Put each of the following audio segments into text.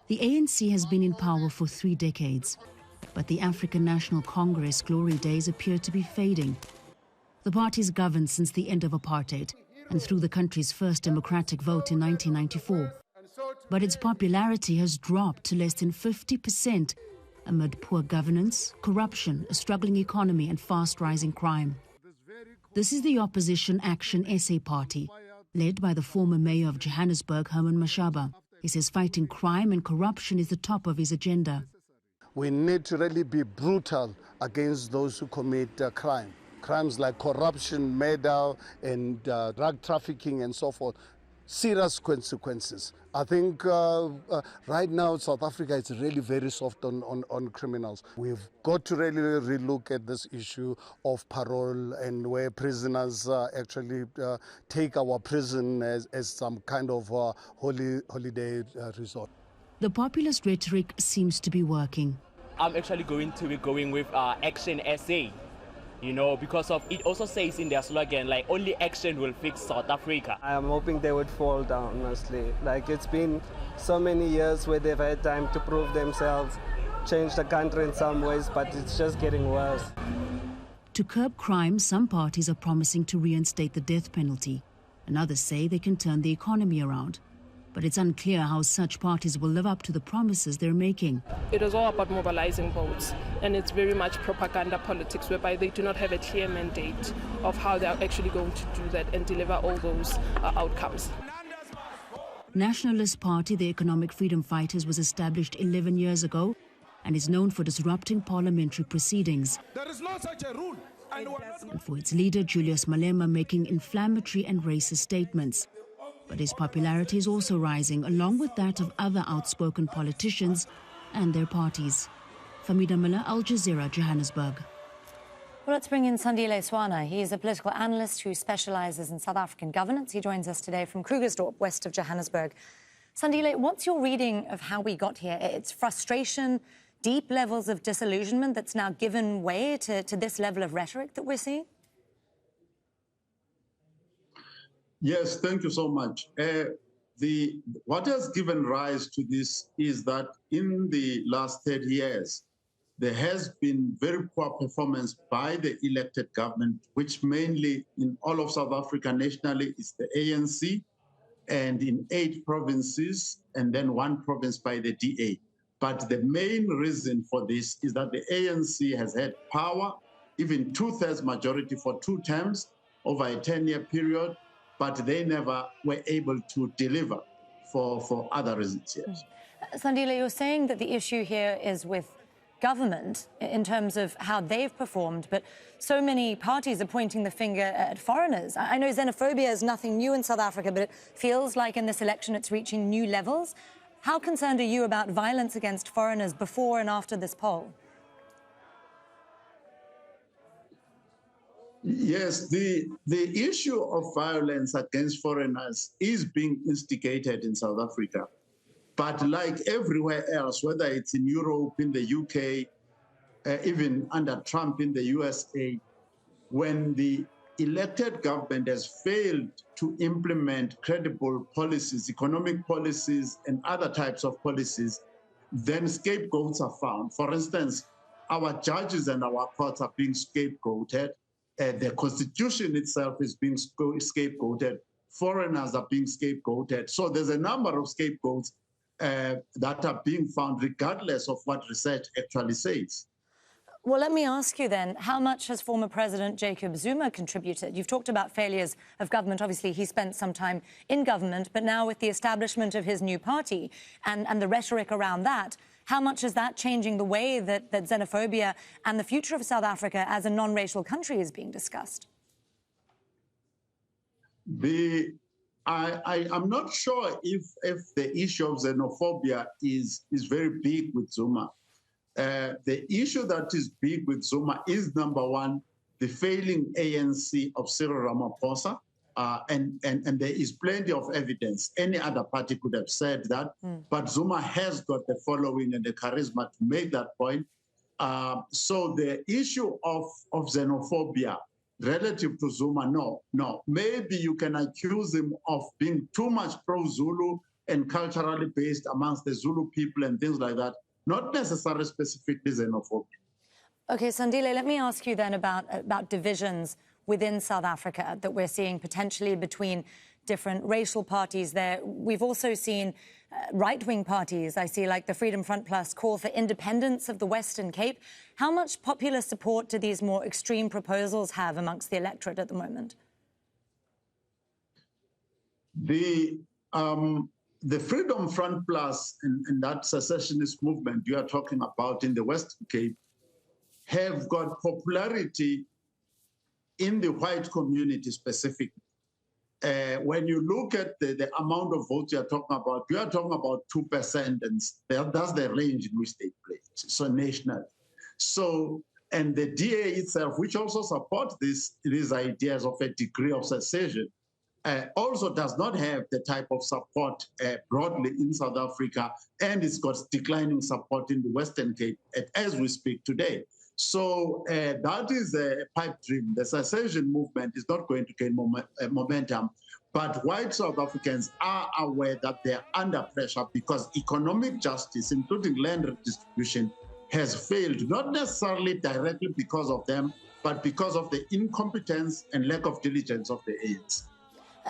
The ANC has been in power for 3 decades, but the African National Congress glory days appear to be fading. The party's governed since the end of apartheid and through the country's first democratic vote in 1994. But its popularity has dropped to less than 50% amid poor governance, corruption, a struggling economy and fast-rising crime. This is the opposition ActionSA party, led by the former mayor of Johannesburg, Herman Mashaba. He says fighting crime and corruption is the top of his agenda. We need to really be brutal against those who commit crime. Crimes like corruption, murder, and drug trafficking and so forth. Serious consequences. I think right now South Africa is really very soft on criminals. We've got to really relook at this issue of parole and where prisoners actually take our prison as some kind of holiday resort. The populist rhetoric seems to be working. I'm actually going to be going with ActionSA. You know, because of it also says in their slogan, like, only action will fix South Africa. I'm hoping they would fall down, honestly. Like, it's been so many years where they've had time to prove themselves, change the country in some ways, but it's just getting worse. To curb crime, some parties are promising to reinstate the death penalty, and others say they can turn the economy around. But it's unclear how such parties will live up to the promises they're making. It is all about mobilizing votes, and it's very much propaganda politics, whereby they do not have a clear mandate of how they're actually going to do that and deliver all those outcomes. Nationalist Party, the Economic Freedom Fighters, was established 11 years ago and is known for disrupting parliamentary proceedings. There is no such a rule. And for its leader, Julius Malema, making inflammatory and racist statements. But his popularity is also rising, along with that of other outspoken politicians and their parties. Fahmida Miller, Al Jazeera, Johannesburg. Well, let's bring in Sandile Swana. He is a political analyst who specialises in South African governance. He joins us today from Krugersdorp, west of Johannesburg. Sandile, what's your reading of how we got here? It's frustration, deep levels of disillusionment that's now given way to this level of rhetoric that we're seeing? Yes, thank you so much. What has given rise to this is that in the last 30 years, there has been very poor performance by the elected government, which mainly in all of South Africa nationally is the ANC, and in 8 provinces, and then 1 province by the DA. But the main reason for this is that the ANC has had power, even 2/3 majority for 2 terms over a 10-year period, but they never were able to deliver for other reasons. Yes. Sandile, you're saying that the issue here is with government in terms of how they've performed, but so many parties are pointing the finger at foreigners. I know xenophobia is nothing new in South Africa, but it feels like in this election it's reaching new levels. How concerned are you about violence against foreigners before and after this poll? Yes, the issue of violence against foreigners is being instigated in South Africa. But like everywhere else, whether it's in Europe, in the UK, even under Trump in the USA, when the elected government has failed to implement credible policies, economic policies, and other types of policies, then scapegoats are found. For instance, our judges and our courts are being scapegoated. The Constitution itself is being scapegoated. Foreigners are being scapegoated. So there's a number of scapegoats that are being found regardless of what research actually says. Well, let me ask you then, how much has former President Jacob Zuma contributed? You've talked about failures of government. Obviously, he spent some time in government, but now with the establishment of his new party and the rhetoric around that, how much is that changing the way that xenophobia and the future of South Africa as a non-racial country is being discussed? I'm not sure if the issue of xenophobia is very big with Zuma. The issue that is big with Zuma is, number one, the failing ANC of Cyril Ramaphosa. And there is plenty of evidence. Any other party could have said that, but Zuma has got the following and the charisma to make that point. So the issue of xenophobia relative to Zuma, no. Maybe you can accuse him of being too much pro-Zulu and culturally based amongst the Zulu people and things like that, not necessarily specifically xenophobia. Okay, Sandile, let me ask you then about divisions within South Africa that we're seeing potentially between different racial parties there. We've also seen right-wing parties, I see, like the Freedom Front Plus, call for independence of the Western Cape. How much popular support do these more extreme proposals have amongst the electorate at the moment? The Freedom Front Plus and that secessionist movement you are talking about in the Western Cape have got popularity in the white community specifically. When you look at the amount of votes you are talking about 2%, and that's the range in which they play, so national. So, and the DA itself, which also supports these ideas of a degree of secession, also does not have the type of support broadly in South Africa, and it's got declining support in the Western Cape as we speak today. So that is a pipe dream. The secession movement is not going to gain momentum, but white South Africans are aware that they're under pressure because economic justice, including land redistribution, has failed, not necessarily directly because of them, but because of the incompetence and lack of diligence of the ANC.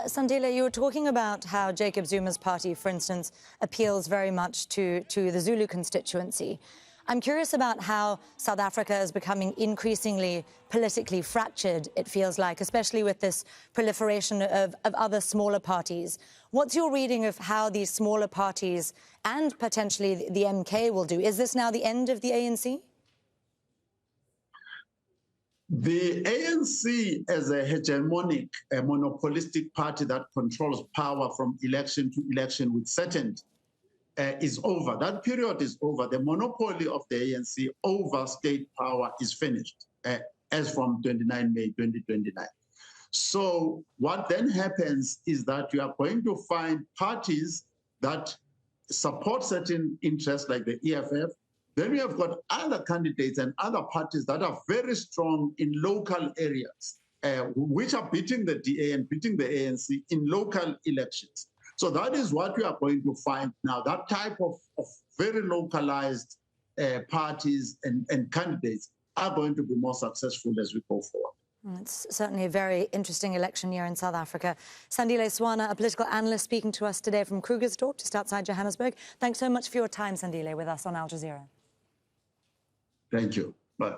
Sandile, you were talking about how Jacob Zuma's party, for instance, appeals very much to the Zulu constituency. I'm curious about how South Africa is becoming increasingly politically fractured, it feels like, especially with this proliferation of other smaller parties. What's your reading of how these smaller parties and potentially the MK will do? Is this now the end of the ANC? The ANC as a hegemonic, monopolistic party that controls power from election to election with certainty is over. That period is over. The monopoly of the ANC over state power is finished as from 29 May 2029. So what then happens is that you are going to find parties that support certain interests like the EFF. Then we have got other candidates and other parties that are very strong in local areas, which are beating the DA and beating the ANC in local elections. So that is what we are going to find now. That type of very localized parties and candidates are going to be more successful as we go forward. It's certainly a very interesting election year in South Africa. Sandile Swana, a political analyst, speaking to us today from Krugersdorp, just outside Johannesburg. Thanks so much for your time, Sandile, with us on Al Jazeera. Thank you. Bye.